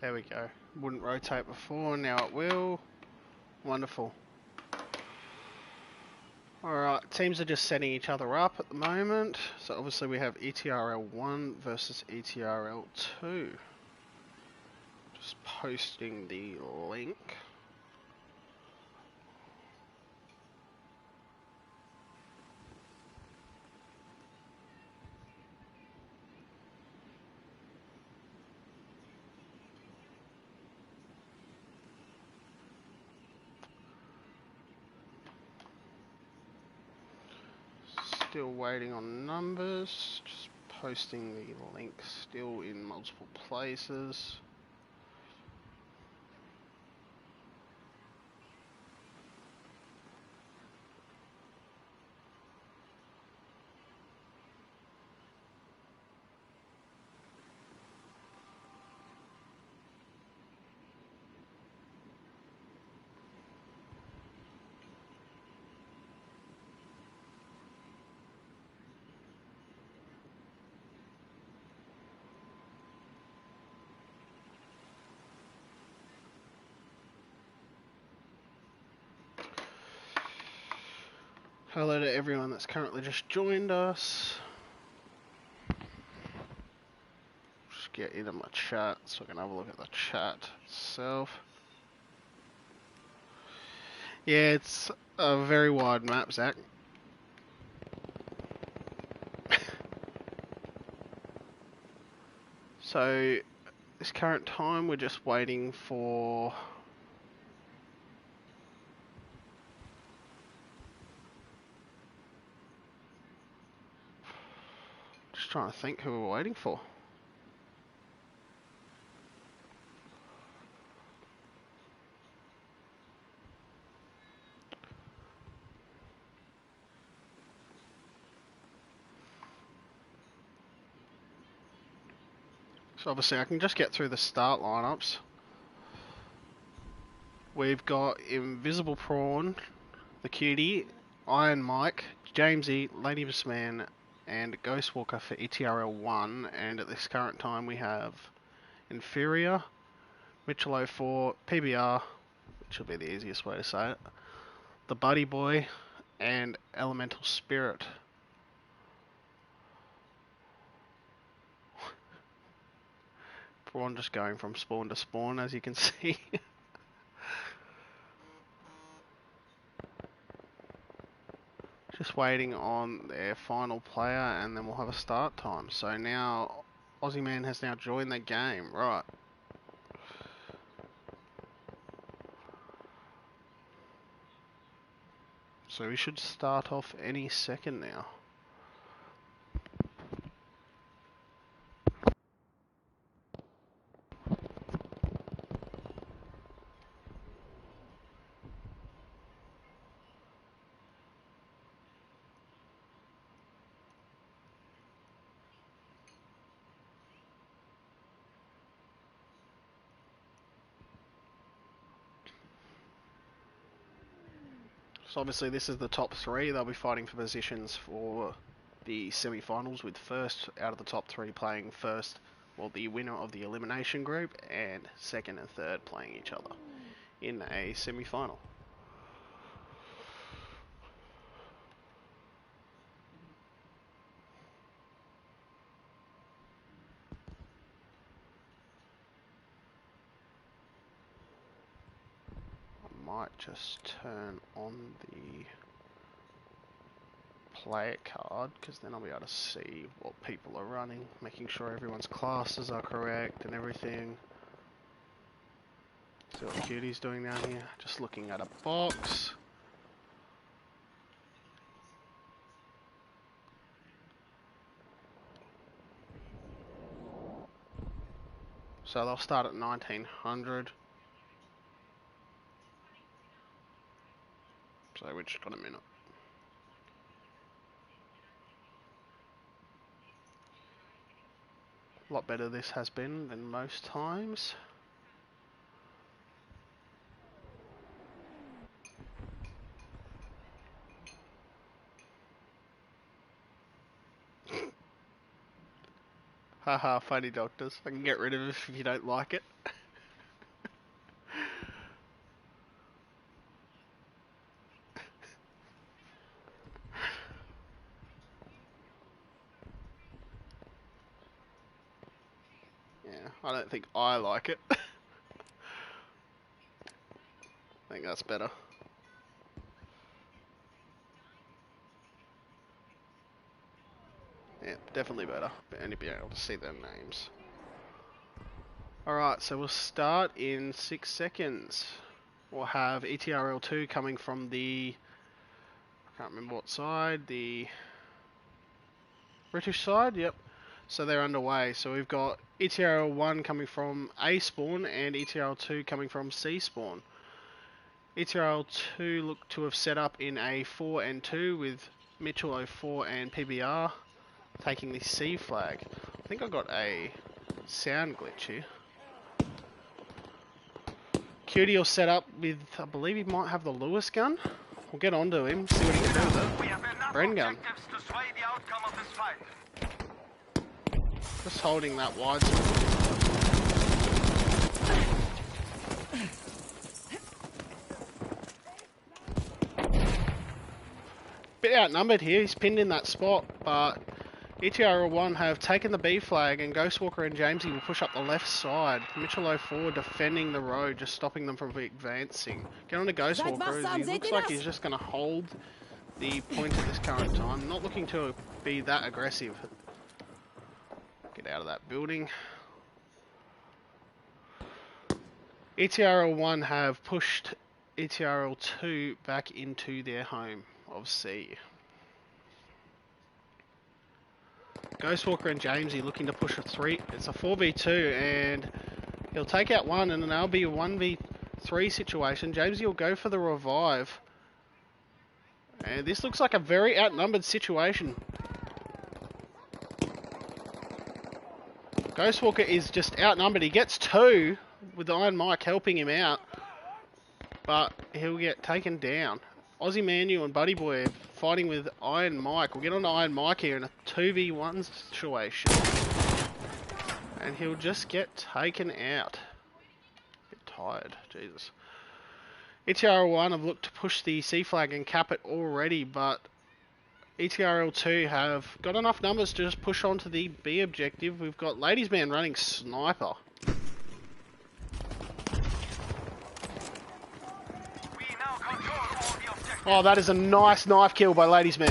There we go. Wouldn't rotate before, now it will. Wonderful. Alright, teams are just setting each other up at the moment. So obviously we have Etrl 1 versus Etrl 2. Just posting the link. Still waiting on numbers, just posting the link still in multiple places. Hello to everyone that's currently just joined us. Just get into my chat so I can have a look at the chat itself. Yeah, it's a very wide map, Zach. So, this current time we're just waiting for... Just trying to think who we're waiting for. So obviously I can just get through the start lineups. We've got Invisible Prawn, the Cutie, Iron Mike, Jamesy, Lady Bisman, and Ghostwalker for ETRL 1. And at this current time we have Inferior, Mitchell 04, PBR, which will be the easiest way to say it, the Buddy Boy, and Elemental Spirit. Prawn just going from spawn to spawn, as you can see. Just waiting on their final player and then we'll have a start time. So now Aussie Man has now joined the game, right. So we should start off any second now. So obviously this is the top three. They'll be fighting for positions for the semi-finals, with first out of the top three playing first, well, the winner of the elimination group, and second and third playing each other in a semi-final. I might just turn on the player card, because then I'll be able to see what people are running, making sure everyone's classes are correct and everything. See what Cutie's doing down here, just looking at a box. So they'll start at 1900. So we just got a minute. A lot better this has been than most times. Haha, funny doctors. I can get rid of it if you don't like it. Yeah, I don't think I like it. I think that's better. Yeah, definitely better. But only be able to see their names. Alright, so we'll start in 6 seconds. We'll have ETRL2 coming from the... I can't remember what side. The British side, yep. So they're underway. So we've got ETRL1 coming from A spawn and ETRL2 coming from C spawn. ETRL2 look to have set up in a 4 and 2 with Mitchell 04 and PBR taking the C flag. I think I got a sound glitch here. Cutie will set up with, I believe he might have the Lewis gun. We'll get onto him, see what he can do with it. Bren gun. Just holding that wide. Bit outnumbered here, he's pinned in that spot, but ETRL1 have taken the B flag and Ghostwalker and Jamesy will push up the left side. Mitchell 04 defending the road, just stopping them from advancing. Get on to Ghostwalker, as he looks like he's just going to hold the point at this current time. Not looking to be that aggressive. Get out of that building. ETRL1 have pushed ETRL2 back into their home of C. Ghostwalker and Jamesy looking to push a 3. It's a 4v2 and he'll take out one and then that'll be a 1v3 situation. Jamesy will go for the revive. And this looks like a very outnumbered situation. Ghostwalker is just outnumbered. He gets 2 with Iron Mike helping him out. But he'll get taken down. Aussie Manu and Buddy Boy fighting with Iron Mike. We'll get on to Iron Mike here in a 2v1 situation. And he'll just get taken out. Get tired, Jesus. ETRL1 have looked to push the C flag and cap it already, but ETRL2 have got enough numbers to just push on to the B objective. We've got Ladies Man running Sniper. Oh, that is a nice knife kill by Ladies Man.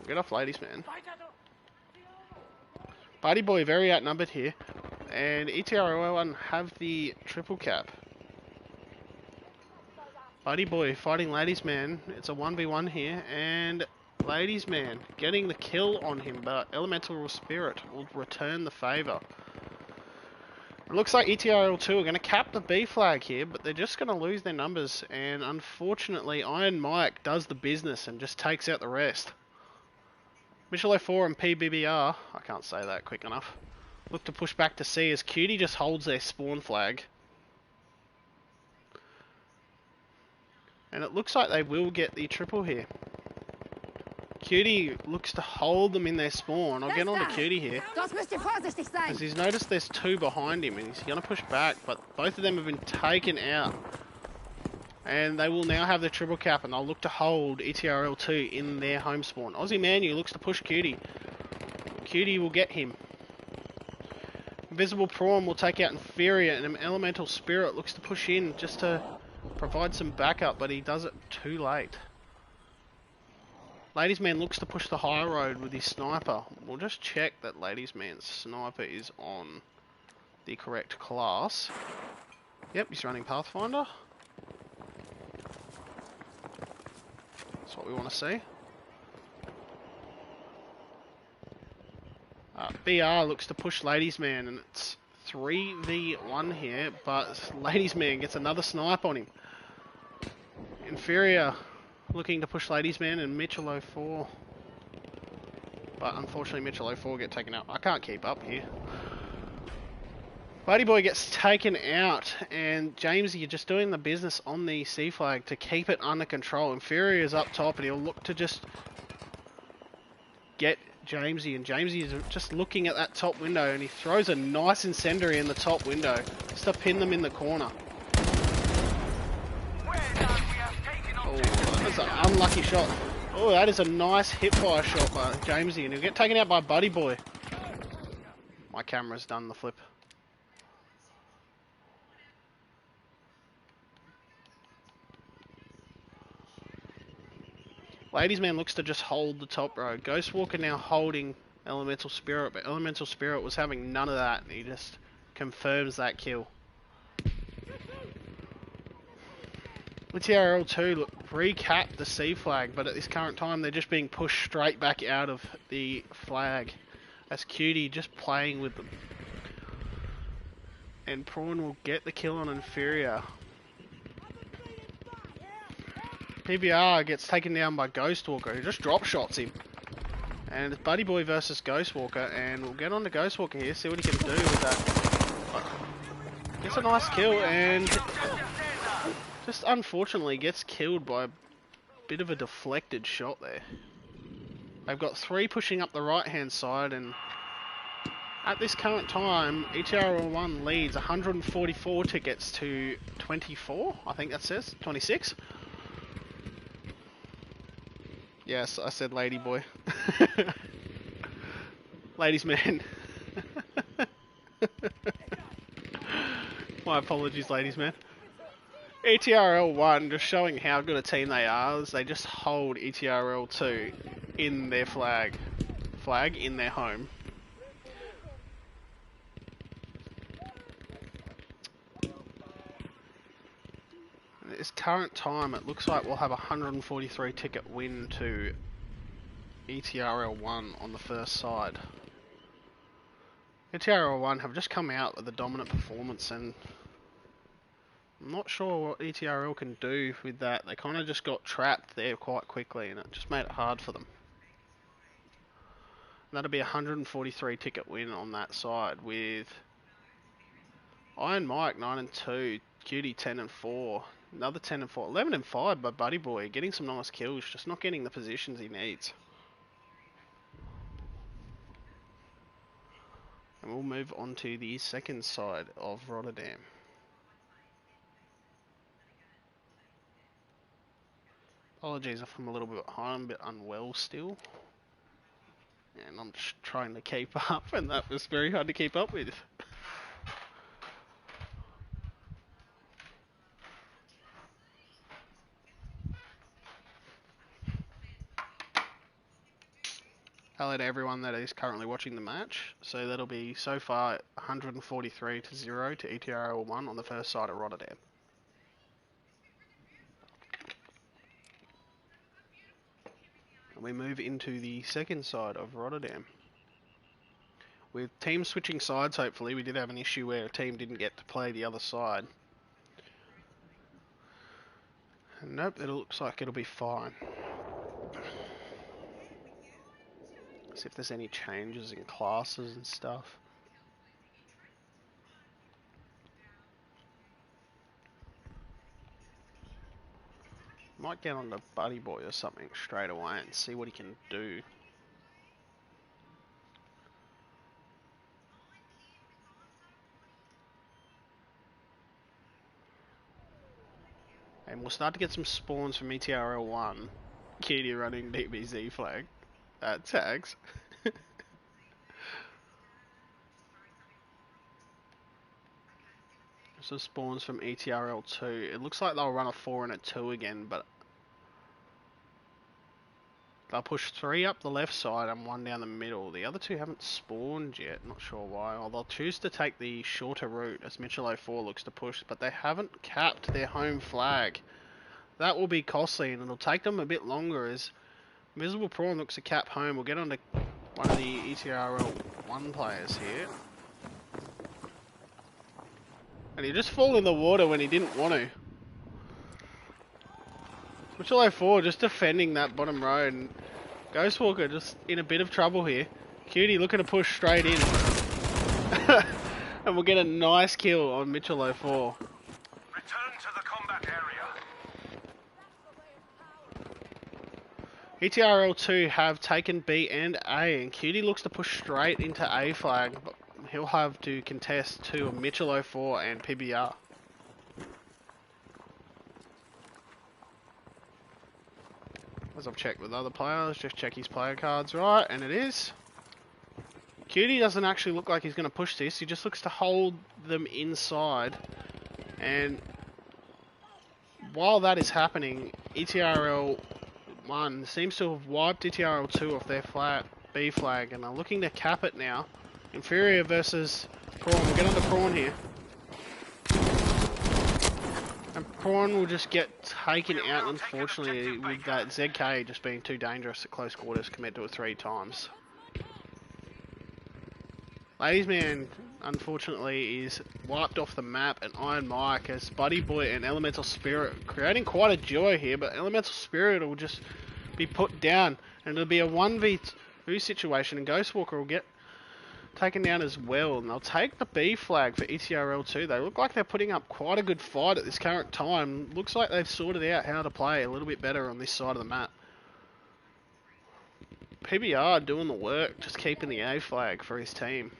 Get off Ladies Man. Buddy Boy very outnumbered here. And ETRL1 have the triple cap. Buddy Boy fighting Ladies Man. It's a 1v1 here. And Ladies Man getting the kill on him. But Elemental Spirit will return the favour. It looks like ETRL2 are going to cap the B flag here, but they're just going to lose their numbers, and unfortunately Iron Mike does the business and just takes out the rest. Mitchell 04 and PBBR, I can't say that quick enough, look to push back to C as Cutie just holds their spawn flag. And it looks like they will get the triple here. Cutie looks to hold them in their spawn. I'll get on to Cutie here. As he's noticed there's 2 behind him and he's going to push back, but both of them have been taken out. And they will now have the triple cap and they'll look to hold ETRL2 in their home spawn. Aussie Manu looks to push Cutie. Cutie will get him. Invisible Prawn will take out Inferior and an Elemental Spirit looks to push in just to provide some backup, but he does it too late. Ladies Man looks to push the high road with his sniper. We'll just check that Ladies Man's sniper is on the correct class. Yep, he's running Pathfinder. That's what we want to see. BR looks to push Ladies Man and it's 3v1 here, but Ladies Man gets another snipe on him. Inferior looking to push Ladies Man and Mitchell 04. But unfortunately Mitchell 04 get taken out. I can't keep up here. Buddy Boy gets taken out and Jamesy, you're just doing the business on the C flag to keep it under control. Inferior is up top and he'll look to just get Jamesy, and Jamesy is just looking at that top window and he throws a nice incendiary in the top window just to pin them in the corner. Oh, that's an unlucky shot. Oh, that is a nice hit fire shot by Jamesy, and he'll get taken out by Buddy Boy. My camera's done the flip. Ladies Man looks to just hold the top row. Ghostwalker now holding Elemental Spirit, but Elemental Spirit was having none of that, and he just confirms that kill. TRL 2 recapped the C flag, but at this current time they're just being pushed straight back out of the flag. That's Cutie just playing with them. And Prawn will get the kill on Inferior. PBR gets taken down by Ghostwalker, who just drop shots him. And it's Buddy Boy versus Ghostwalker, and we'll get on to Ghostwalker here, see what he can do with that. Gets a nice kill, and just unfortunately gets killed by a bit of a deflected shot there. They've got 3 pushing up the right hand side, and at this current time, Etrl 1 leads 144 tickets to 24, I think that says, 26. Yes, I said lady boy. Ladies man. My apologies, ladies man. Etrl 1 just showing how good a team they are as they just hold Etrl 2 in their flag in their home. At this current time, it looks like we'll have a 143 ticket win to Etrl 1 on the first side. Etrl 1 have just come out with a dominant performance, and I'm not sure what Etrl can do with that. They kind of just got trapped there quite quickly, and it just made it hard for them. And that'll be a 143 ticket win on that side, with Iron Mike 9 and 2, Cutie 10 and 4, another 10 and 4, 11 and 5 by Buddy Boy, getting some nice kills, just not getting the positions he needs. And we'll move on to the second side of Rotterdam. Apologies if I'm a little bit behind, a bit unwell still. And I'm just trying to keep up, and that was very hard to keep up with. Hello to everyone that is currently watching the match. So that'll be so far 143 to 0 to Etrl 1 on the first side of Rotterdam. And we move into the second side of Rotterdam. With teams switching sides, hopefully. We did have an issue where a team didn't get to play the other side. Nope, it looks like it'll be fine. See if there's any changes in classes and stuff. Might get on the Buddy Boy or something straight away and see what he can do. And we'll start to get some spawns from Etrl 1. Kitty running DBZ flag. Tags. So spawns from Etrl 2. It looks like they'll run a 4 and a 2 again, but they'll push 3 up the left side and 1 down the middle. The other 2 haven't spawned yet, not sure why. Or they'll choose to take the shorter route as Mitchell 04 looks to push, but they haven't capped their home flag. That will be costly, and it'll take them a bit longer as Miserable Prawn looks to cap home. We'll get on to one of the Etrl 1 players here. And he just fell in the water when he didn't want to. Mitchell 04 just defending that bottom road, and Ghostwalker just in a bit of trouble here. Cutie looking to push straight in. And we'll get a nice kill on Mitchell 04. Return to the combat area. Etrl 2 have taken B and A, and Cutie looks to push straight into A flag, but he'll have to contest 2 of Mitchell 04 and PBR. As I've checked with other players, just check his player cards right, and it is. Cutie doesn't actually look like he's going to push this, he just looks to hold them inside. And while that is happening, ETRL 1 seems to have wiped ETRL 2 off their B flag and are looking to cap it now. Inferior versus Prawn. We'll get onto Prawn here. And Prawn will just get taken out, unfortunately, with that ZK just being too dangerous at close quarters, commit to it 3 times. Ladies Man, unfortunately, is wiped off the map, and Iron Mike as Buddy Boy and Elemental Spirit creating quite a duo here, but Elemental Spirit will just be put down, and it'll be a 1v2 situation, and Ghostwalker will get taken down as well, and they'll take the B flag for ETRL2. They look like they're putting up quite a good fight at this current time. Looks like they've sorted out how to play a little bit better on this side of the map. PBR doing the work, just keeping the A flag for his team.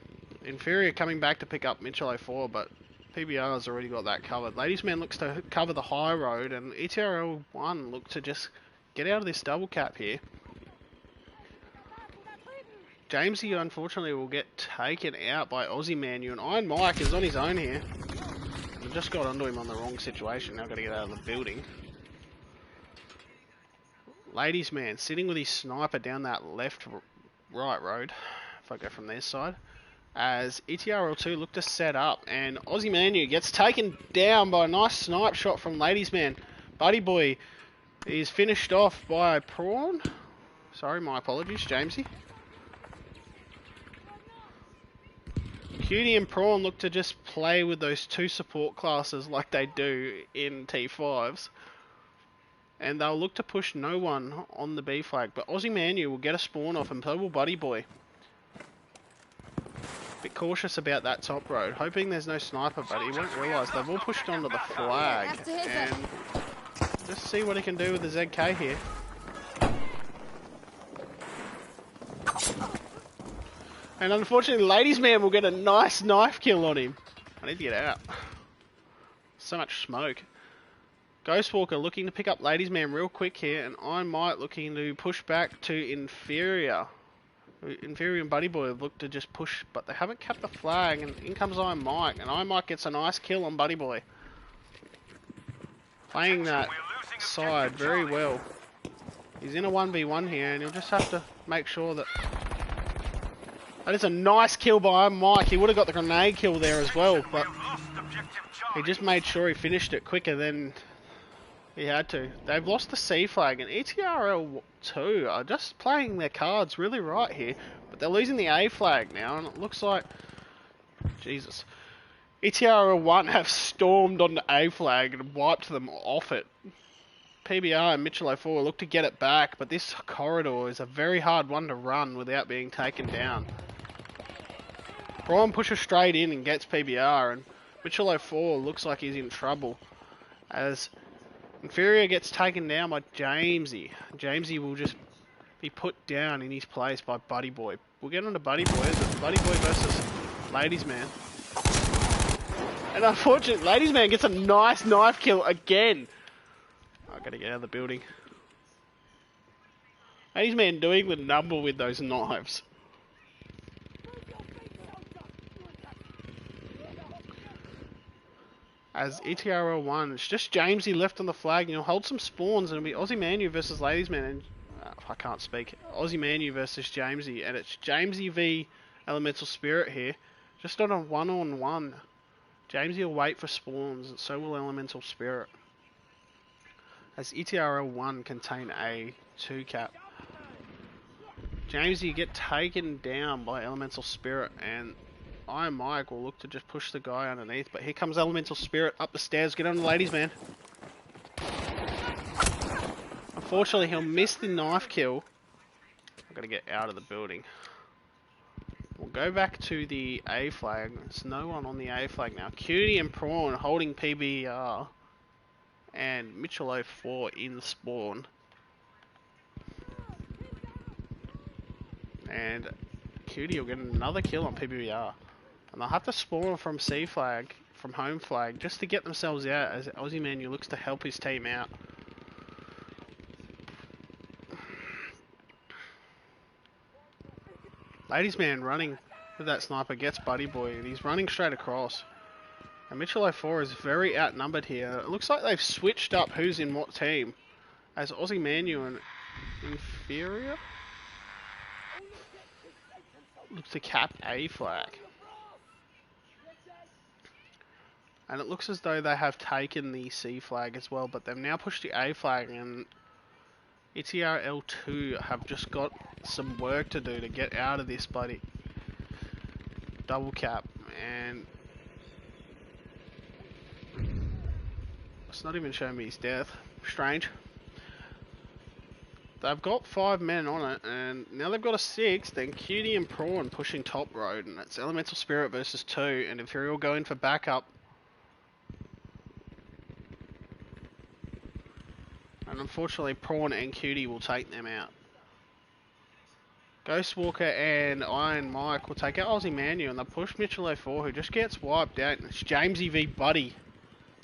Inferior coming back to pick up Mitchell 04, but PBR has already got that covered. Ladies Man looks to cover the high road, and ETRL 1 look to just get out of this double cap here. Jamesy, unfortunately, will get taken out by Aussie Manu, and Iron Mike is on his own here. I just got onto him on the wrong situation, now got to get out of the building. Ladies Man sitting with his sniper down that right road, if I go from their side, as ETRL2 look to set up, and Aussie Manu gets taken down by a nice snipe shot from Ladies Man. Buddy Boy is finished off by Prawn. Sorry, my apologies, Jamesy. Cutie and Prawn look to just play with those 2 support classes like they do in T5s. And they'll look to push no one on the B flag, but Aussie Manu will get a spawn off, and so will Buddy Boy. Bit cautious about that top road, hoping there's no sniper, but he won't realise they've all pushed onto the flag. And just see what he can do with the ZK here. And unfortunately, Ladies Man will get a nice knife kill on him. I need to get out. So much smoke. Ghostwalker looking to pick up Ladies Man real quick here, and Iron Mike looking to push back to Inferior. Inferior and Buddy Boy have looked to just push, but they haven't capped the flag, and in comes Iron Mike, and Iron Mike gets a nice kill on Buddy Boy. Playing that side very well. He's in a 1v1 here, and he'll just have to make sure that... That is a nice kill by Iron Mike. He would have got the grenade kill there as well, but he just made sure he finished it quicker than he had to. They've lost the C flag, and ETRL2 are just playing their cards really right here, but they're losing the A flag now, and it looks like... Jesus. ETRL1 have stormed on the A flag and wiped them off it. PBR and Mitchell 04 look to get it back, but this corridor is a very hard one to run without being taken down. Brian pushes straight in and gets PBR, and Mitchell 04 looks like he's in trouble as Inferior gets taken down by Jamesy. Jamesy will just be put down in his place by Buddy Boy. We'll get on to Buddy Boy. It's Buddy Boy versus Ladies Man. And unfortunately, Ladies Man gets a nice knife kill again. I gotta get out of the building. Ladies Man doing the number with those knives. As ETRL1, it's just Jamesy left on the flag, and he'll hold some spawns, and it'll be Aussie Manu versus Ladies Man, and I can't speak. Aussie Manu versus Jamesy, and it's Jamesy v Elemental Spirit here, just on a one-on-one. Jamesy will wait for spawns, and so will Elemental Spirit. As ETRL1 contain a 2 cap. Jamesy get taken down by Elemental Spirit, and Iron Mike will look to just push the guy underneath, but here comes Elemental Spirit up the stairs. Get on the Ladies Man. Unfortunately, he'll miss the knife kill. I've got to get out of the building. We'll go back to the A flag. There's no one on the A flag now. Cutie and Prawn holding PBR. And Mitchell 04 in the spawn. And Cutie will get another kill on PBR. And they'll have to spawn from C flag, from home flag, just to get themselves out as Aussie Manu looks to help his team out. Ladies man running with that sniper gets Buddy Boy, and he's running straight across. And Mitchell 04 is very outnumbered here. It looks like they've switched up who's in what team. As Aussie Manu and Inferior looks to cap A flag. And it looks as though they have taken the C flag as well, but they've now pushed the A flag, and Etrl 2 have just got some work to do to get out of this bloody double cap. And it's not even showing me his death. Strange. They've got 5 men on it, and now they've got a 6. Then Cutie and Prawn pushing top road, and it's Elemental Spirit versus 2, and Imperial going for backup. And unfortunately, Prawn and Cutie will take them out. Ghostwalker and Iron Mike will take out Aussie Manu, and they'll push Mitchell 04, who just gets wiped out. And it's Jamesy v Buddy.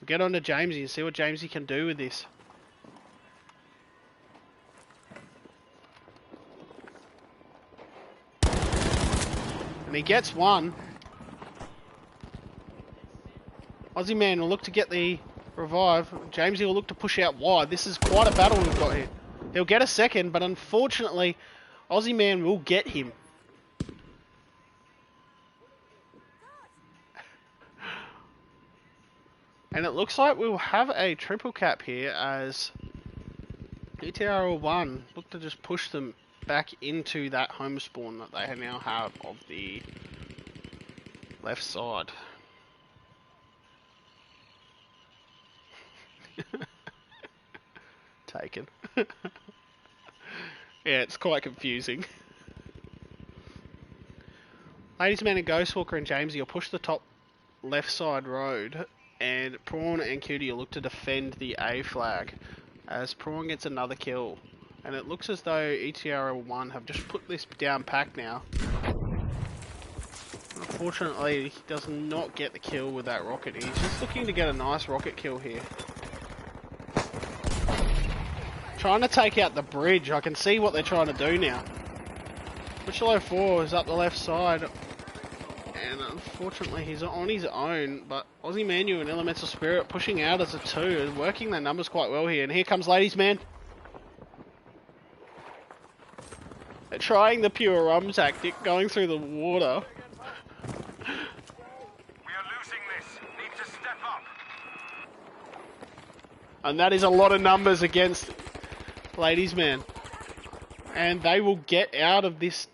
We'll get on to Jamesy and see what Jamesy can do with this. And he gets one. Aussie Man will look to get the revive. Jamesy will look to push out wide. This is quite a battle we've got here. He'll get a second, but unfortunately, Aussie Man will get him. And it looks like we'll have a triple cap here as Etrl 1 look to just push them back into that home spawn that they now have of the left side. Taken. Yeah, it's quite confusing. Ladies Man and Ghostwalker and Jamesy will push the top left side road, and Prawn and Cutie will look to defend the A flag as Prawn gets another kill. And it looks as though Etrl 1 have just put this down pack now. Unfortunately, he does not get the kill with that rocket. He's just looking to get a nice rocket kill here. Trying to take out the bridge. I can see what they're trying to do now. Mitchell 04 is up the left side. And unfortunately, he's on his own. But Aussie Manu and Elemental Spirit pushing out as a 2 and working their numbers quite well here. And here comes Ladies Man. They're trying the pure rum tactic, going through the water. We are losing this. Need to step up. And that is a lot of numbers against Ladies Man. And they will get out of this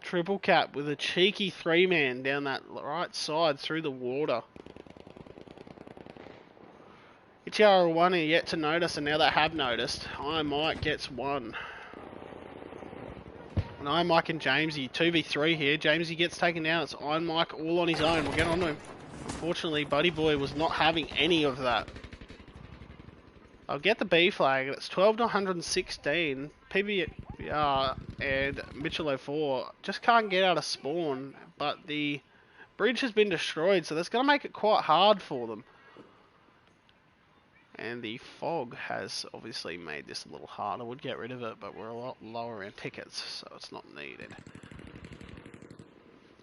triple cap with a cheeky 3-man down that right side through the water. Etrl 1 are yet to notice, and now they have noticed. Iron Mike gets 1. And Iron Mike and Jamesy, 2v3 here. Jamesy gets taken down. It's Iron Mike all on his own. We'll get on to him. Unfortunately, Buddy Boy was not having any of that. I'll get the B flag, and it's 12 to 116. PBR and Mitchell 04 just can't get out of spawn, but the bridge has been destroyed, so that's going to make it quite hard for them. And the fog has obviously made this a little harder. Would get rid of it, but we're a lot lower in tickets, so it's not needed.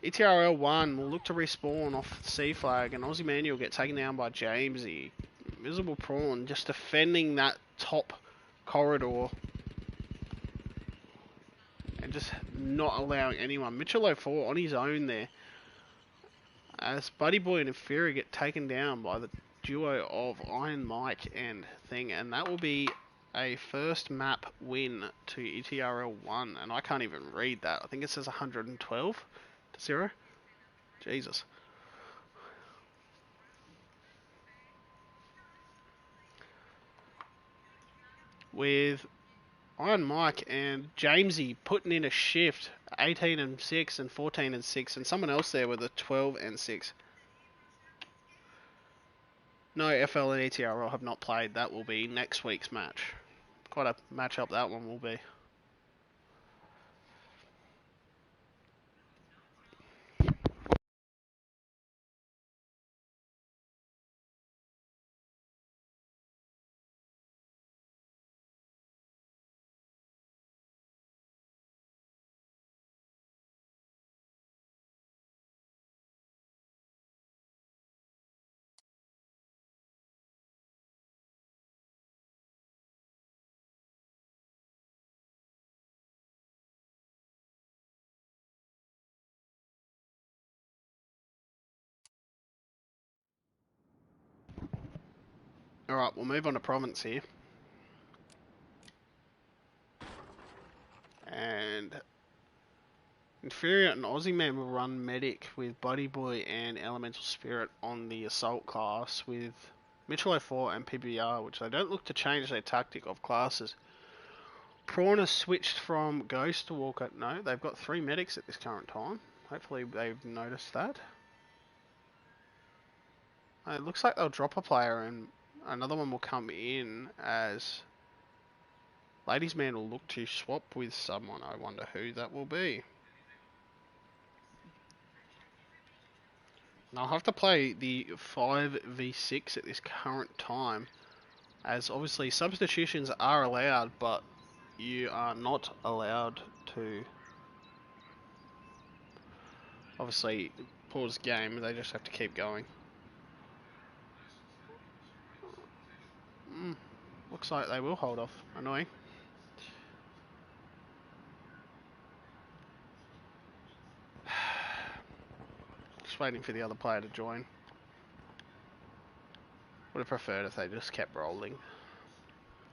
Etrl 1 will look to respawn off the C flag, and Aussie Manu will get taken down by Jamesy. Visible Prawn just defending that top corridor and just not allowing anyone. Mitchell 04 on his own there as Buddy Boy and Inferior get taken down by the duo of Iron Mike and Thing, and that will be a first map win to Etrl 1, and I can't even read that. I think it says 112 to 0. Jesus. With Iron Mike and Jamesy putting in a shift, 18 and 6 and 14 and 6, and someone else there with a 12 and 6. No, FL and ETRL have not played. That will be next week's match. Quite a match-up that one will be. Alright, we'll move on to province here. And Inferior and Aussie Man will run medic with Buddy Boy and Elemental Spirit on the assault class with Mitchell 04 and PBR, which they don't look to change their tactic of classes. Prawn has switched from Ghost to Walker. No, they've got 3 medics at this current time. Hopefully they've noticed that. It looks like they'll drop a player and another one will come in as Ladies Man will look to swap with someone. I wonder who that will be. And I'll have to play the 5v6 at this current time, as obviously substitutions are allowed, but you are not allowed to obviously pause game. They just have to keep going. Looks like they will hold off. Annoying. Just waiting for the other player to join. Would have preferred if they just kept rolling,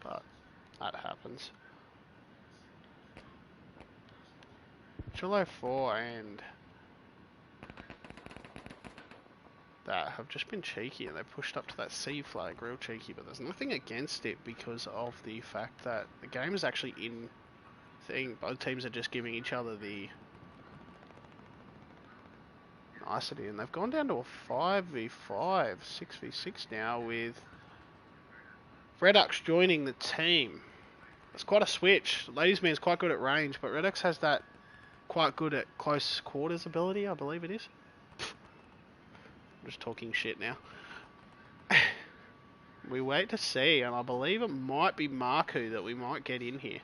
but that happens. July 4 and that have just been cheeky, and they pushed up to that C flag real cheeky, but there's nothing against it because of the fact that the game is actually in thing. Both teams are just giving each other the nicety, and they've gone down to a 5v5, 6v6 now with Redux joining the team. It's quite a switch. Ladies Man's quite good at range, but Redux has that quite good at close quarters ability, I believe it is. I'm just talking shit now. We wait to see, and I believe it might be Marku that we might get in here.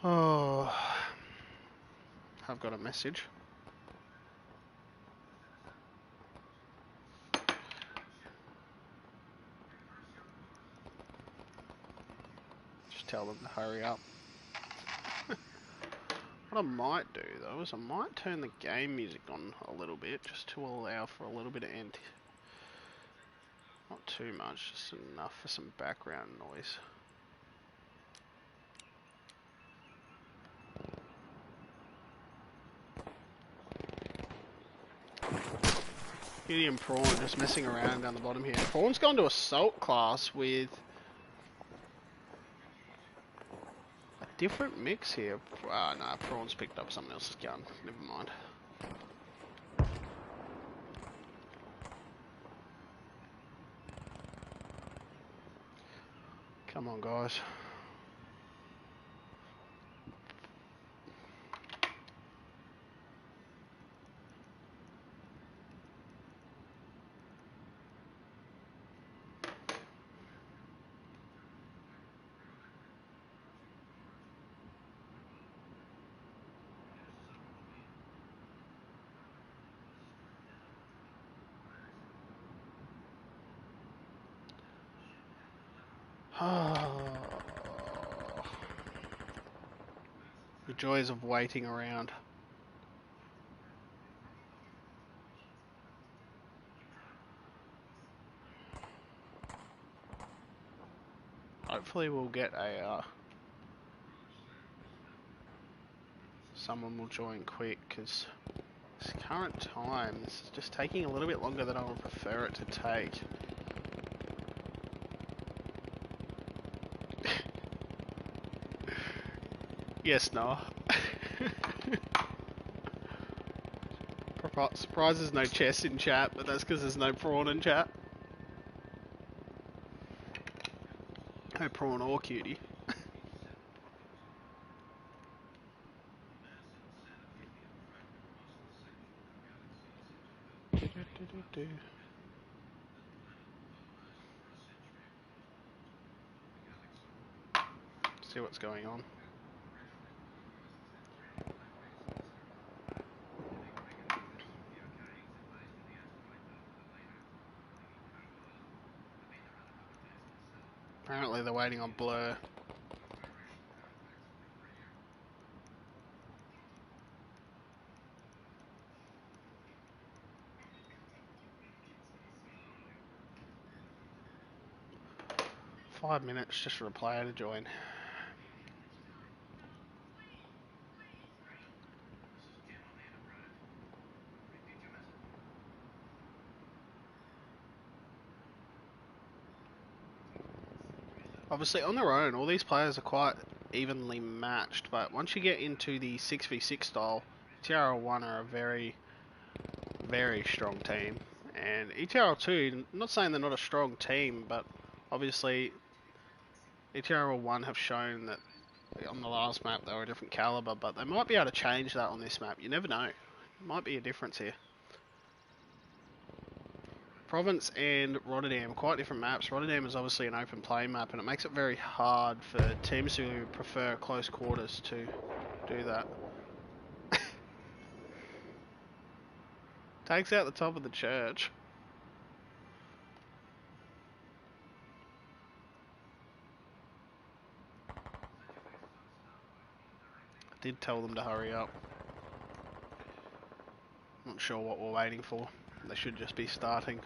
Oh, I've got a message. Just tell them to hurry up. What I might do though is I might turn the game music on a little bit just to allow for a little bit of not too much, just enough for some background noise. Gideon Prawn just messing around down the bottom here. Prawn's gone to assault class with a different mix here. Nah, Prawn's picked up someone else's gun. Never mind. Come on, guys. The joys of waiting around. Hopefully we'll get a someone will join quick, because this current time, this is just taking a little bit longer than I would prefer it to take. Yes, Noah. Surprised there's no chess in chat, but that's because there's no Prawn in chat. No Prawn or Cutie. See what's going on. Apparently they're waiting on Blur. Five minutes just for a player to join. Obviously, on their own, all these players are quite evenly matched, but once you get into the 6v6 style, ETRL1 are a very, very strong team. And ETRL2, not saying they're not a strong team, but obviously ETRL1 have shown that on the last map they were a different caliber, but they might be able to change that on this map. You never know. Might be a difference here. Province and Rotterdam, quite different maps. Rotterdam is obviously an open play map, and it makes it very hard for teams who prefer close quarters to do that. Takes out the top of the church. I did tell them to hurry up. Not sure what we're waiting for. They should just be starting.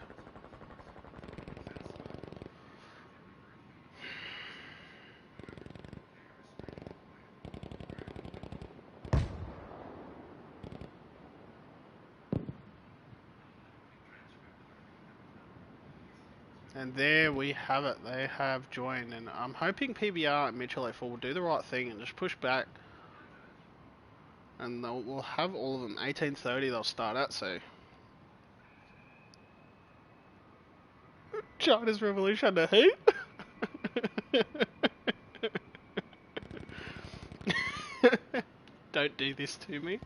And there we have it. They have joined, and I'm hoping PBR and Mitchell 04 will do the right thing and just push back. And we'll have all of them. 18:30 they'll start at, so. China's revolution under who? Don't do this to me.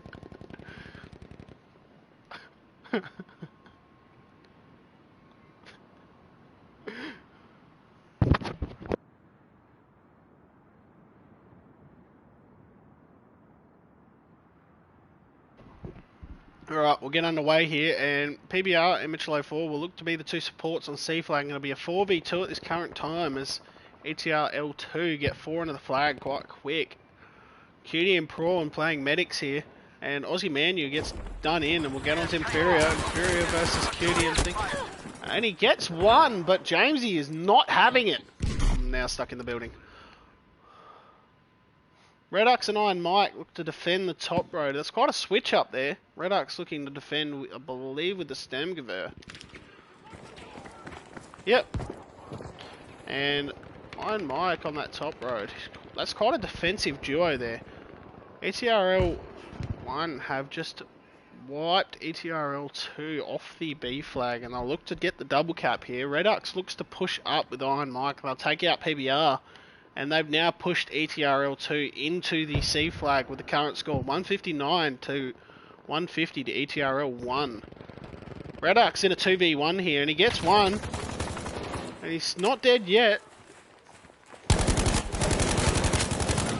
Alright, we'll get underway here, and PBR and Mitchell 04 will look to be the two supports on C flag, and it'll be a 4v2 at this current time as ETR L2 get 4 into the flag quite quick. Cutie and Prawn playing medics here, and Aussie Manu gets done in, and we'll get on to Inferior. Inferior versus Cutie, and he gets one, but Jamesy is not having it. I'm now stuck in the building. Redux and I and Mike look to defend the top road. That's quite a switch up there. Redux looking to defend, I believe, with the Stemgewehr. Yep. And I and Mike on that top road. That's quite a defensive duo there. ETRL 1 have just wiped ETRL 2 off the B flag, and they'll look to get the double cap here. Redux looks to push up with Iron Mike, and they'll take out PBR. And they've now pushed ETRL 2 into the C flag with the current score 159 to 150 to ETRL 1. Redux in a 2v1 here, and he gets one. And he's not dead yet.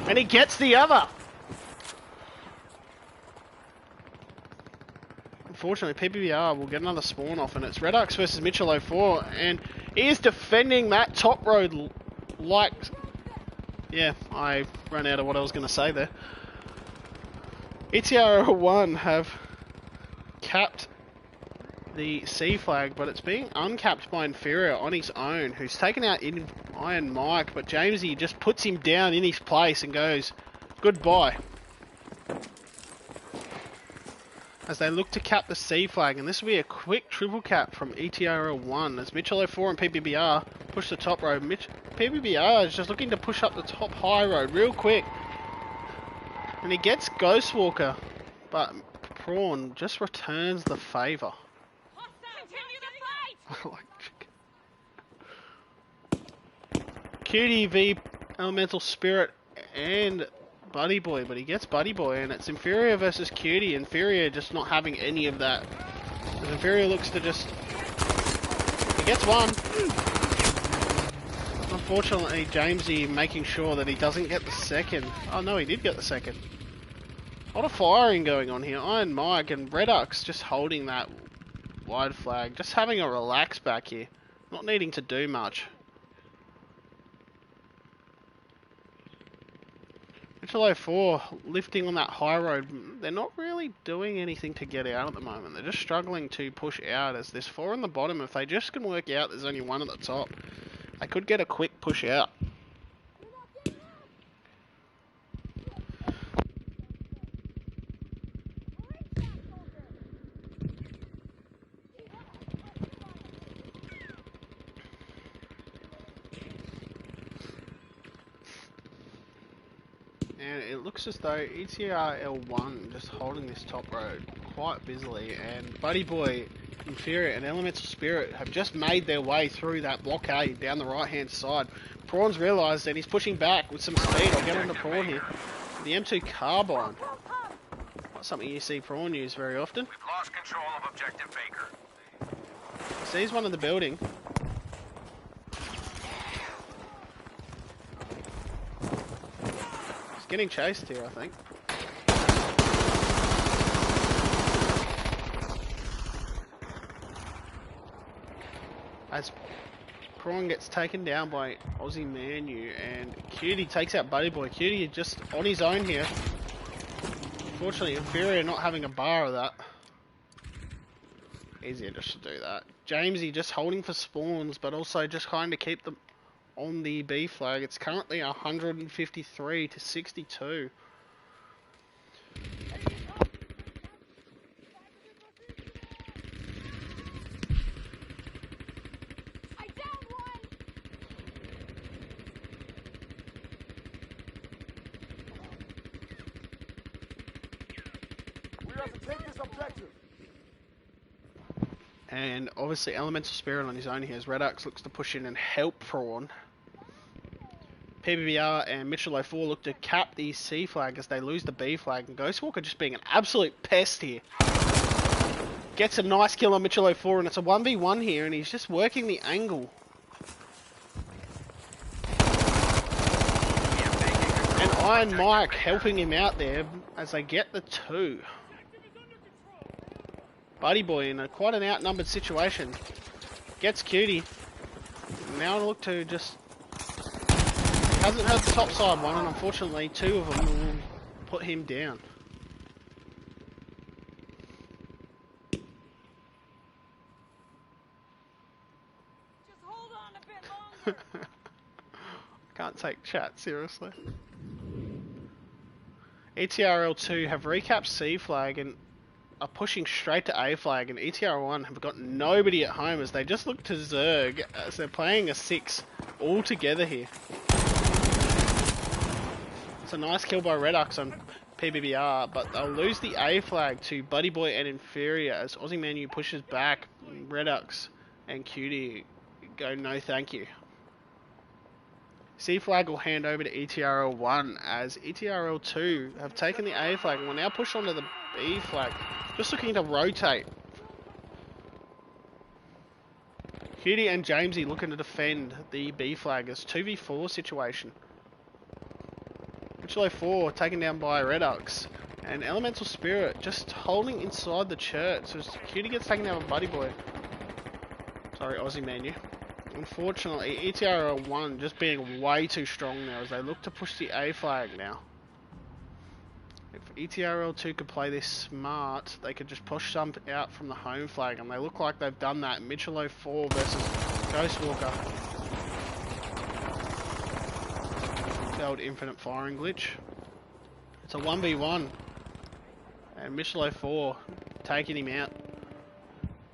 And he gets the other. Unfortunately, PBR will get another spawn off, and it's Redux versus Mitchell 04. And he is defending that top road like... Yeah, I ran out of what I was going to say there. ETR 1 have capped the C flag, but it's being uncapped by Inferior on his own, who's taken out Iron Mike, but Jamesy just puts him down in his place and goes, goodbye. As they look to cap the C flag, and this will be a quick triple cap from ETR 1 as Mitchell 04 and PBR push the top road. PBR is just looking to push up the top high road real quick. And he gets Ghostwalker, but Prawn just returns the favour. Cutie v Elemental Spirit and Buddy Boy, but he gets Buddy Boy, and it's Inferior versus Cutie. Inferior just not having any of that. As Inferior looks to just... He gets one. Unfortunately, Jamesy making sure that he doesn't get the second. Oh no, he did get the second. A lot of firing going on here. Iron Mike and Redux just holding that wide flag. Just having a relax back here. Not needing to do much. Mitchell 04 lifting on that high road. They're not really doing anything to get out at the moment. They're just struggling to push out as there's 4 on the bottom. If they just can work out there's only 1 at the top, they could get a quick push out. And it looks as though Etrl1 just holding this top road quite busily, and Buddy Boy, Inferior and Elemental Spirit have just made their way through that blockade down the right hand side. Prawn's realised and he's pushing back with some speed. I'll get onto Prawn here. The M2 Carbine. Not something you see Prawn use very often. We've lost control of Objective Baker. Sees one in the building. Getting chased here, I think. As Prawn gets taken down by Aussie Manu and Cutie takes out Buddy Boy. Cutie just on his own here. Unfortunately, Inferior not having a bar of that. Easier just to do that. Jamesy just holding for spawns, but also just trying to keep them on the B flag. It's currently 153 to 62. We have to take this objective. And obviously Elemental Spirit on his own here as Redux looks to push in and help Prawn. PBBR and Mitchell 04 look to cap the C flag as they lose the B flag, and Ghostwalker just being an absolute pest here. Gets a nice kill on Mitchell 04 and it's a 1v1 here and he's just working the angle. And Iron Mike helping him out there as they get the 2. Buddy Boy in quite an outnumbered situation. Gets Cutie. Now look to just... Hasn't had the top side one, and unfortunately 2 of them will put him down. Just hold on a bit longer. Can't take chat seriously. ETRL2 have recapped C flag and are pushing straight to A flag, and ETR1 have got nobody at home as they just look to Zerg as they're playing a 6 all together here. It's a nice kill by Redux on PBBR, but they'll lose the A flag to Buddy Boy and Inferior as Aussie Manu pushes back. Redux and Cutie go no thank you. C flag will hand over to ETRL1 as ETRL2 have taken the A flag and will now push onto the B flag, just looking to rotate. Cutie and Jamesy looking to defend the B flag as 2v4 situation. Mitchell 04 taken down by Redux, and Elemental Spirit just holding inside the church as Cutie gets taken down by Buddy Boy. Sorry, Aussie Manu. Unfortunately, ETR1 just being way too strong now as they look to push the A flag now. If ETRL2 could play this smart, they could just push some out from the home flag, and they look like they've done that. Mitchell 04 versus Ghostwalker. The old infinite firing glitch. It's a 1v1. And Mitchell 04 taking him out.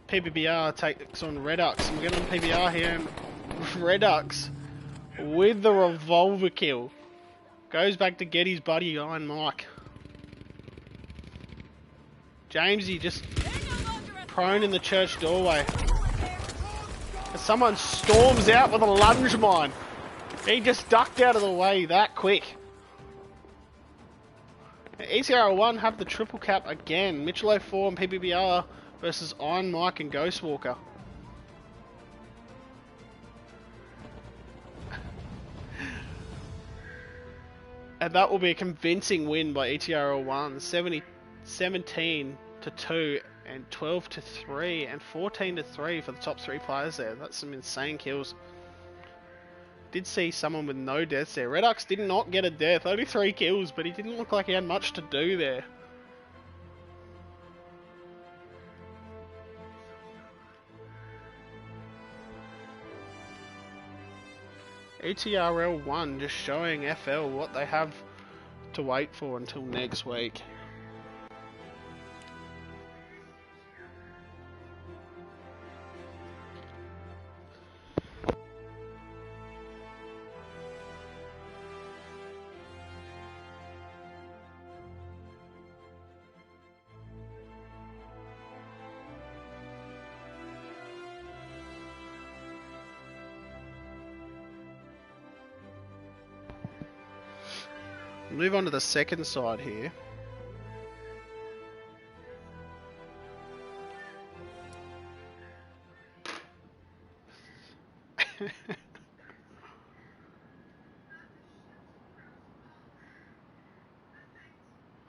PBBR takes on Redux, and we're getting on PBR here, and Redux with the revolver kill goes back to get his buddy Iron Mike. Jamesy just prone in the church doorway as someone storms out with a lunge mine. He just ducked out of the way that quick. ECR1 have the triple cap again. Mitchell 04 and PBBR versus Iron Mike and Ghostwalker. And that will be a convincing win by ETRL1. 17 to 2 and 12 to 3 and 14 to 3 for the top 3 players there. That's some insane kills. did see someone with no deaths there. Redux did not get a death, only 3 kills, but he didn't look like he had much to do there. Etrl 1 just showing FL what they have to wait for until next week. Move on to the second side here. I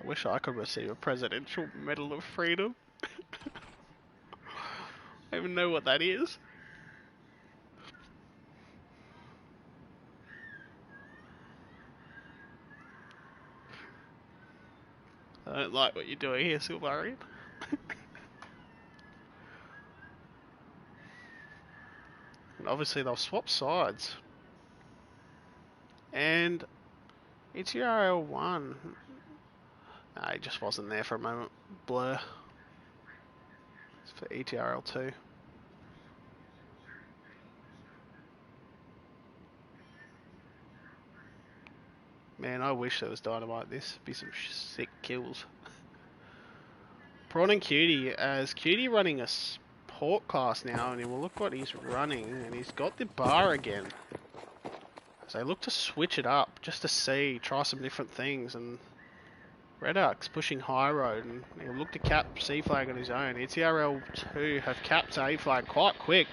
wish I could receive a Presidential Medal of Freedom. I don't even know what that is. I don't like what you're doing here, Silvarian. And obviously they'll swap sides. And it's Etrl 1. Nah, he just wasn't there for a moment. Blur. It's for Etrl 2. Man, I wish there was dynamite this. Be some sick kills. Prawn and Cutie, as Cutie running a support class now, and we'll look what he's running, and he's got the bar again. So they look to switch it up, just to see, try some different things, and Redux pushing high road, and he'll look to cap C flag on his own. Etrl 2 have capped A flag quite quick.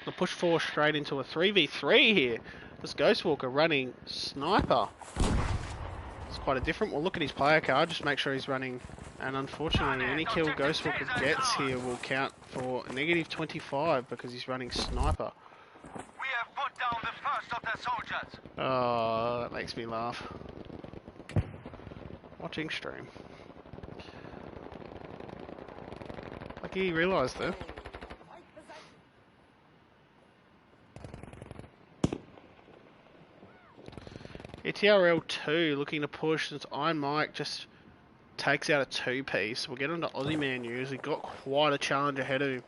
They'll push 4 straight into a 3v3 here. This Ghostwalker running Sniper. It's quite a different. We'll look at his player card, just make sure he's running. And unfortunately, any kill Ghostwalker gets here will count for -25 because he's running Sniper. We have put down the first of the soldiers. Oh, that makes me laugh. Watching stream. Like he realised it. Etrl 2 looking to push since Iron Mike just takes out a 2-piece. We'll get on to Aussie Man News. He got quite a challenge ahead of him.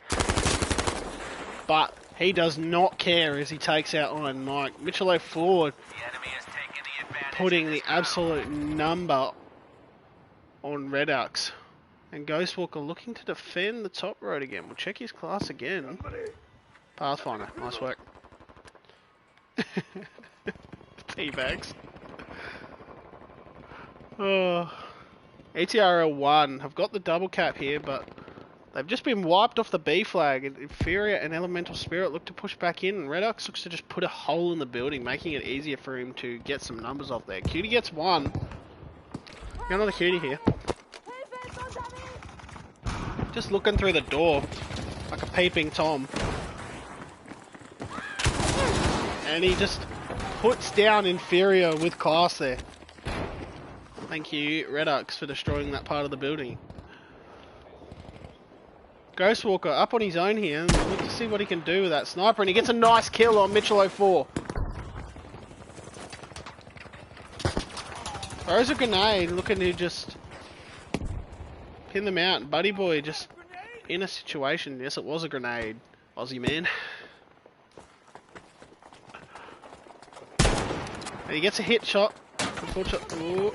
But he does not care as he takes out Iron Mike. Mitchell forward putting the absolute number on Redux. And Ghostwalker looking to defend the top road again. We'll check his class again. Pathfinder, nice work. Teabags. Oh. Etrl 1 have got the double cap here, but they've just been wiped off the B flag. Inferior and Elemental Spirit look to push back in, and Redux looks to just put a hole in the building, making it easier for him to get some numbers off there. Cutie gets 1. Got another Cutie here. Just looking through the door like a peeping Tom. And he just puts down Inferior with class there. Thank you, Redux, for destroying that part of the building. Ghostwalker up on his own here. Look to see what he can do with that sniper, and he gets a nice kill on Mitchell 04. Throws a grenade, looking to just pin them out. And Buddy Boy just in a situation. Yes, it was a grenade, Aussie man. And he gets a hit shot. Unfortunately,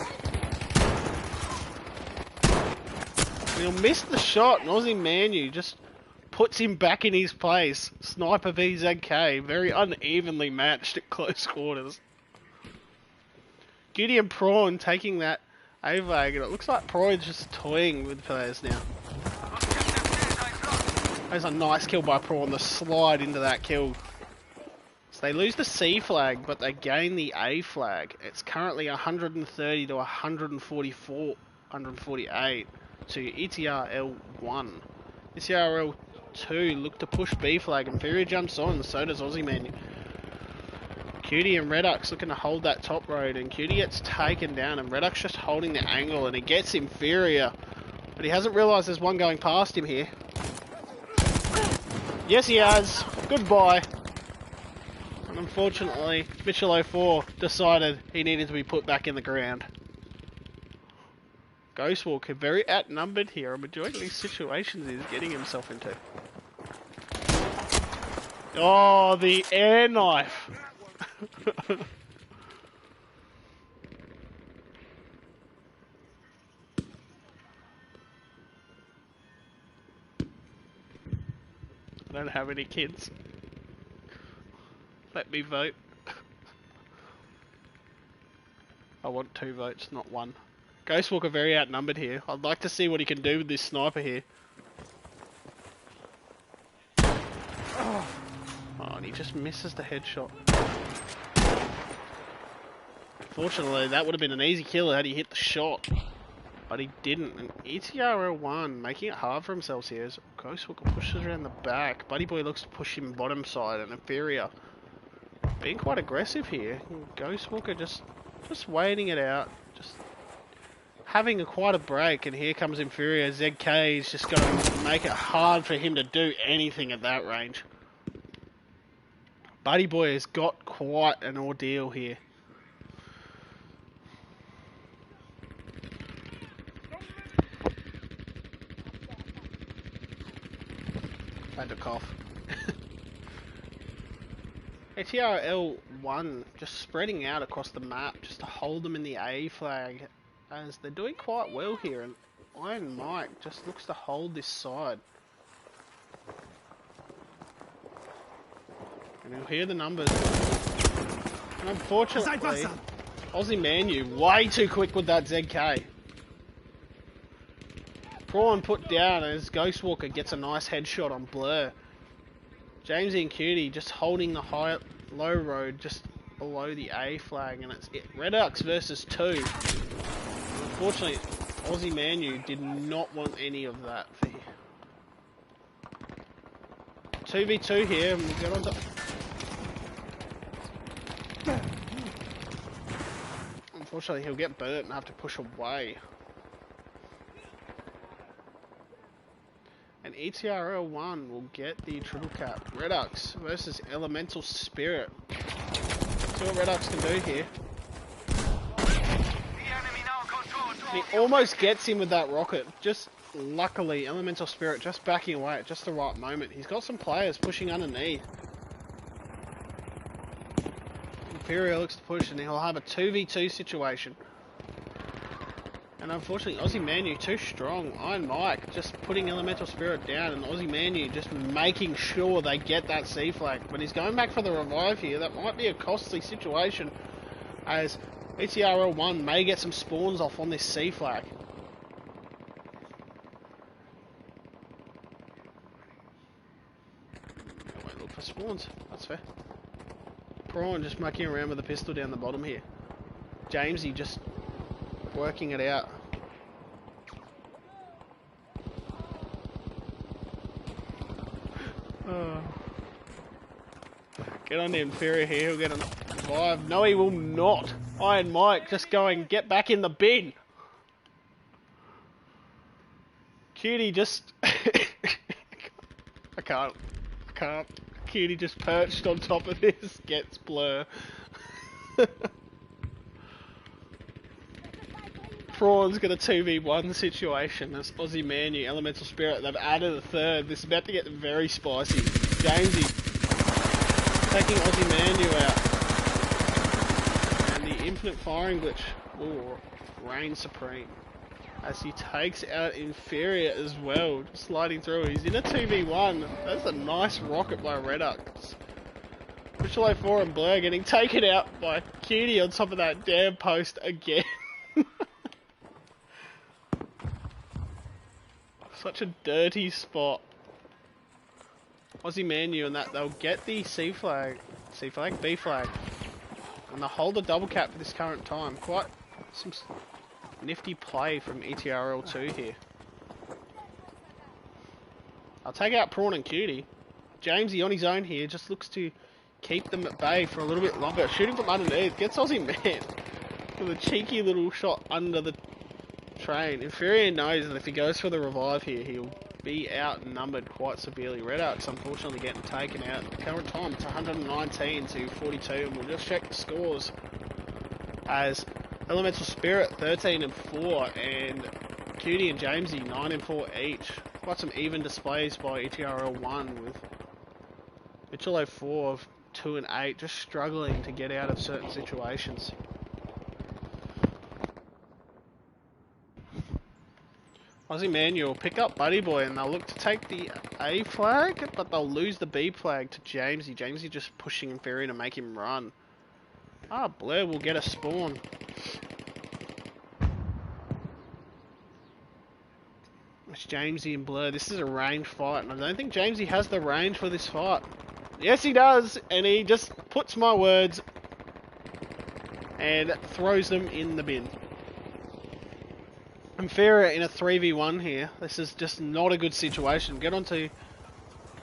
he'll miss the shot, and Aussie Manu just puts him back in his place. Sniper v ZK, very unevenly matched at close quarters. Giddy and Prawn taking that A-Vag, and it looks like Prawn's just toying with players now. There's a nice kill by Prawn, the slide into that kill. So they lose the C flag, but they gain the A flag. It's currently 130 to 144, 148 to Etrl 1. Etrl 2 look to push B flag, and Inferior jumps on, so does Aussie Man. Cutie and Redux looking to hold that top road, and Cutie gets taken down, and Redux just holding the angle, and he gets inferior. But he hasn't realised there's one going past him here. Yes, he has. Goodbye. And unfortunately, Mitchell 04 decided he needed to be put back in the ground. Ghostwalker very outnumbered here. I'm enjoying these situations he's getting himself into. Oh, the air knife. I don't have any kids. Let me vote. I want 2 votes, not 1. Ghostwalker very outnumbered here. I'd like to see what he can do with this sniper here. Oh, and he just misses the headshot. Fortunately, that would have been an easy kill had he hit the shot. But he didn't. And Etrl making it hard for himself here as Ghostwalker pushes around the back. Buddy Boy looks to push him bottom side, and Inferior being quite aggressive here. Ghostwalker just waiting it out. Just having quite a break, and here comes Inferior. ZK is just going to make it hard for him to do anything at that range. Buddy Boy has got quite an ordeal here. Had to cough. Etrl just spreading out across the map just to hold them in the A flag, as they're doing quite well here, and Iron Mike just looks to hold this side. And you'll hear the numbers. And unfortunately, Aussie Manu way too quick with that ZK. Prawn put down as Ghostwalker gets a nice headshot on Blur. Jamesy and Cutie just holding the low road just below the A flag, and it's Redux versus 2. Unfortunately, Aussie Manu did not want any of that for here. 2v2 here, and we'll get on to... Unfortunately, he'll get burnt and have to push away. And Etrl will get the triple cap. Redux versus Elemental Spirit. See what Redux can do here. And he almost gets him with that rocket. Just luckily, Elemental Spirit just backing away at just the right moment. He's got some players pushing underneath. Inferior looks to push, and he'll have a 2v2 situation. And unfortunately, Aussie Manu too strong. Iron Mike just putting Elemental Spirit down, and Aussie Manu just making sure they get that C flag. But he's going back for the revive here. That might be a costly situation, as Etrl may get some spawns off on this C flag. I won't look for spawns. That's fair. Prawn just mucking around with the pistol down the bottom here. Jamesy just working it out. Get on the Inferior here, he'll get a revive. No, he will not. Iron Mike just going, get back in the bin. Cutie just... I can't. Cutie just perched on top of this, gets Blur. Prawn's got a 2v1 situation as Aussie Manu, Elemental Spirit, they've added a third. This is about to get very spicy. Jamesy taking Aussie Manu out. And the infinite firing glitch will reign supreme as he takes out Inferior as well, just sliding through. He's in a 2v1. That's a nice rocket by Redux. Mitchell 04 and Blur getting taken out by Cutie on top of that damn post again. Such a dirty spot. Aussie Manu and that, they'll get the B flag, and they'll hold the double cap for this current time. Quite some nifty play from Etrl2 here. I'll take out Prawn and Cutie. Jamesy on his own here just looks to keep them at bay for a little bit longer. Shooting from underneath. Gets Aussie Man with a cheeky little shot under the train. Inferior knows that if he goes for the revive here, he'll be outnumbered quite severely. Red Arcs unfortunately getting taken out. The current time it's 119 to 42, and we'll just check the scores as Elemental Spirit 13 and 4 and Cutie and Jamesy 9 and 4 each. Quite some even displays by Etrl 1 with Mitchell 04 of 2 and 8 just struggling to get out of certain situations. Aussie Manual pick up Buddy Boy and they'll look to take the A flag, but they'll lose the B flag to Jamesy. Jamesy just pushing Inferior to make him run. Blair will get a spawn. It's Jamesy and Blur. This is a range fight, and I don't think Jamesy has the range for this fight. Yes, he does, and he just puts my words and throws them in the bin. Inferior in a 3v1 here. This is just not a good situation. Get onto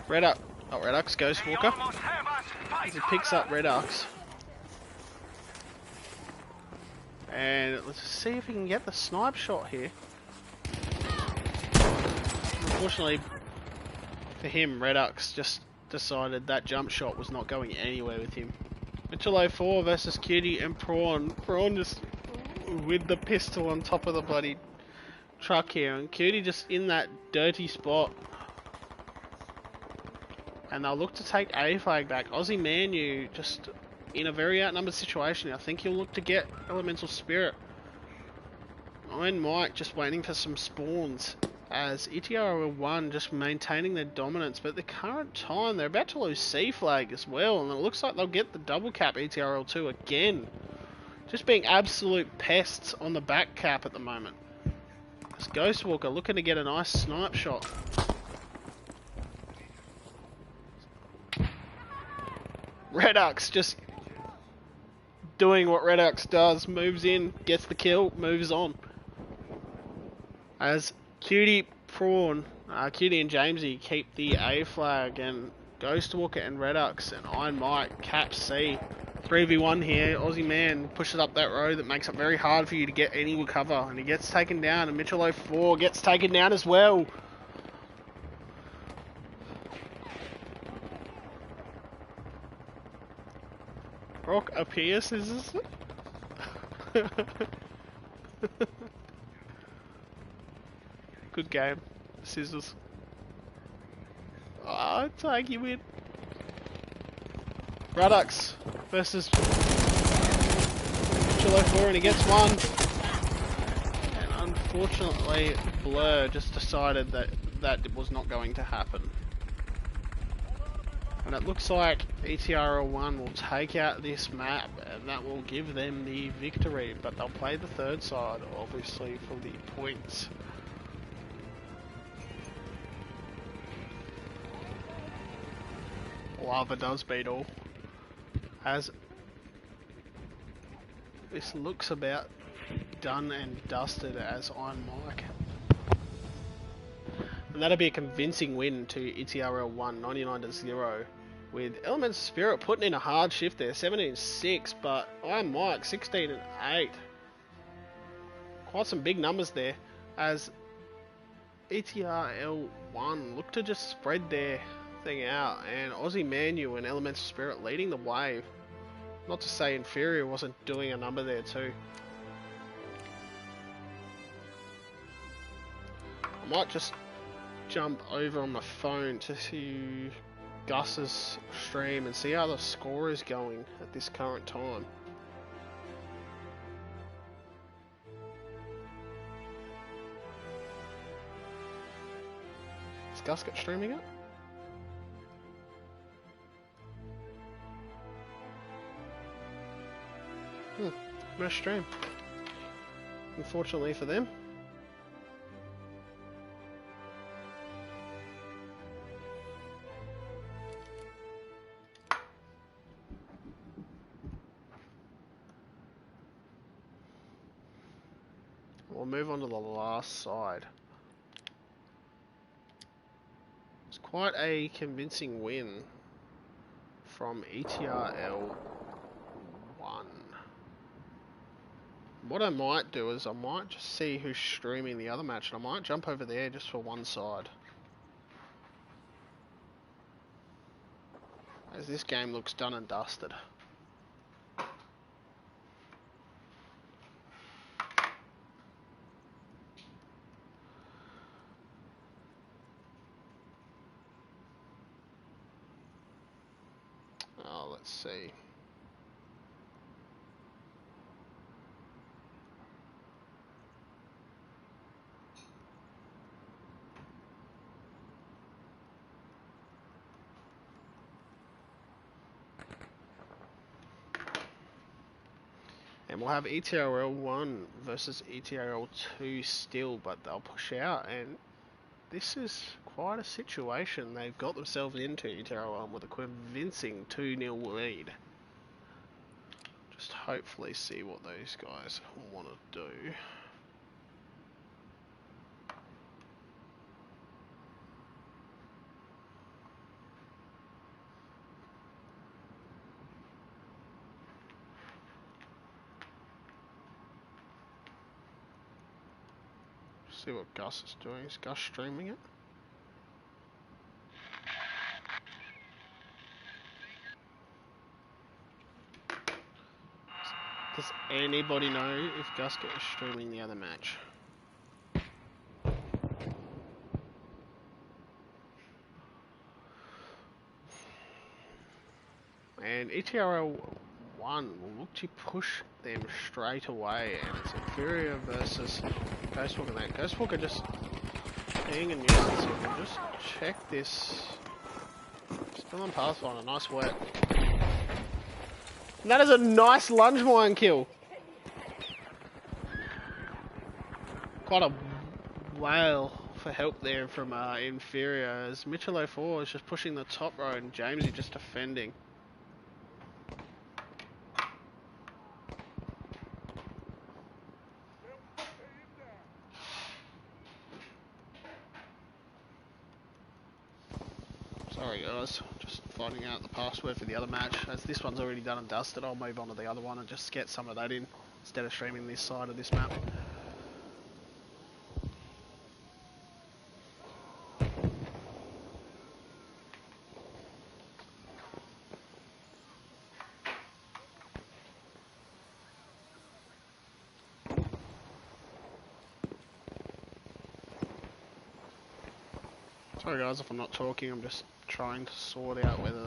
Redux. Oh, Redux, Ghost Walker. As he picks up Redux. And let's see if he can get the snipe shot here. Unfortunately for him, Redux just decided that jump shot was not going anywhere with him. Mitchell 04 versus Cutie and Prawn. Prawn just with the pistol on top of the bloody truck here, and Cutie just in that dirty spot. And they'll look to take A flag back. Aussie Manu just in a very outnumbered situation. I think he'll look to get Elemental Spirit. Iron Mike just waiting for some spawns as ETR 1 just maintaining their dominance, but at the current time they're about to lose C flag as well, and it looks like they'll get the double cap ETRL 2 again. Just being absolute pests on the back cap at the moment. As Ghostwalker looking to get a nice snipe shot. Redux just doing what Redux does, moves in, gets the kill, moves on. As Cutie, Prawn, Cutie and Jamesy keep the A flag, and Ghostwalker and Redux and Iron Mike cap C. 3v1 here. Aussie Man pushes up that road that makes it very hard for you to get any cover, and he gets taken down, and Mitchell 04 gets taken down as well. Rock appears, is it? Good game. Scissors. Take you in. Radux versus Mitchell 04, and he gets one. And unfortunately, Blur just decided that that was not going to happen. And it looks like ETRL1 will take out this map, and that will give them the victory. But they'll play the third side, obviously, for the points. Lava does beat all. As this looks about done and dusted as Iron Mike. And that'll be a convincing win to ETRL 1, 99-0. With Elemental Spirit putting in a hard shift there, 17-6, but Iron Mike 16-8. Quite some big numbers there, as ETRL 1 look to just spread their thing out, and Aussie Manu and Elemental Spirit leading the way. Not to say Inferior wasn't doing a number there too. I might just jump over on my phone to see Gus's stream and see how the score is going at this current time. Is Gus got streaming up? No stream. Unfortunately for them. We'll move on to the last side. It's quite a convincing win from ETRL 1. What I might do is I might just see who's streaming the other match, and I might jump over there just for one side. As this game looks done and dusted. Oh, let's see. And we'll have ETRL 1 versus ETRL 2 still, but they'll push out, and this is quite a situation they've got themselves into, ETRL 1, with a convincing 2-0 lead. Just hopefully see what those guys want to do. See what Gus is doing. Is Gus streaming it? Does anybody know if Gus is streaming the other match? And ETRL 1 will look to push them straight away, and it's Inferior versus Ghostwalker. Now, Ghostwalker just being a nuisance here. We'll just check this. Still on Pathfinder, nice wet. And that is a nice lunge mine kill. Quite a whale for help there from Inferior, as Mitchell 04 is just pushing the top row and James is just defending. Sorry guys, just finding out the password for the other match. As this one's already done and dusted, I'll move on to the other one and just get some of that in, instead of streaming this side of this map. Sorry guys if I'm not talking, I'm just trying to sort out whether...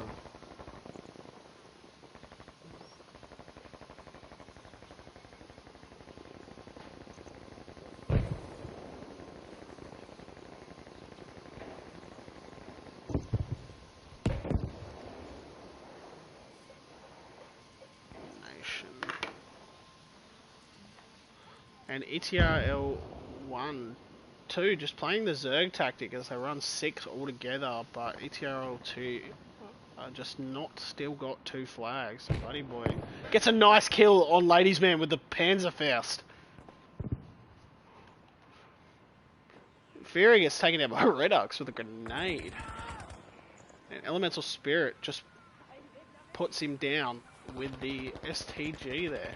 And ETRL 1, 2 just playing the Zerg tactic as they run 6 altogether, but ETRL 2 are just not still got 2 flags. Buddy boy gets a nice kill on Ladies Man with the Panzerfaust. Fury gets taken out by Redux with a grenade. And Elemental Spirit just puts him down with the STG there.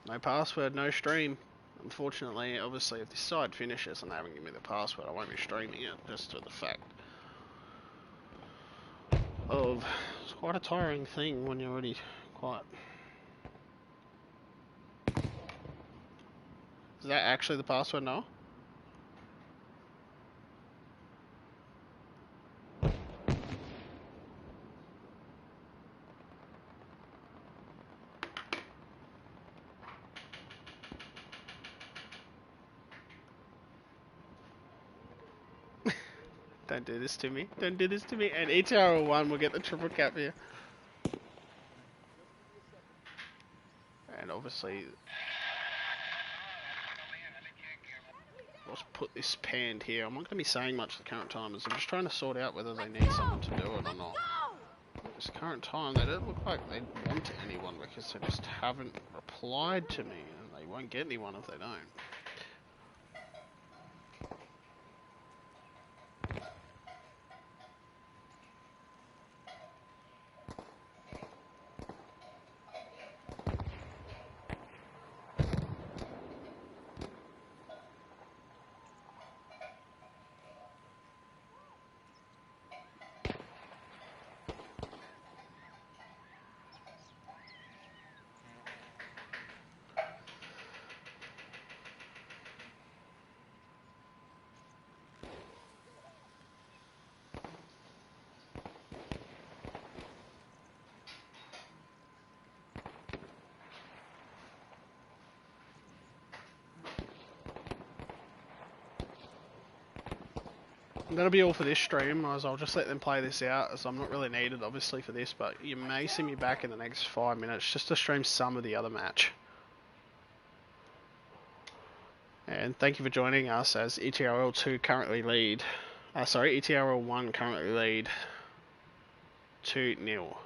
No password, no stream. Unfortunately, obviously, if this side finishes and they haven't given me the password, I won't be streaming it, just to the fact of it's quite a tiring thing when you're already quite... Is that actually the password now? Don't do this to me. Don't do this to me. And Etrl 1 will get the triple cap here. And obviously, let's put this panned here. I'm not going to be saying much at the current time, as I'm just trying to sort out whether they need someone to do it or not. At this current time, they don't look like they want anyone because they just haven't replied to me, and they won't get anyone if they don't. That'll be all for this stream, as I'll just let them play this out, as I'm not really needed obviously for this, but you may see me back in the next 5 minutes just to stream some of the other match. And thank you for joining us as Etrl 2 currently lead. Etrl 1 currently lead 2-0.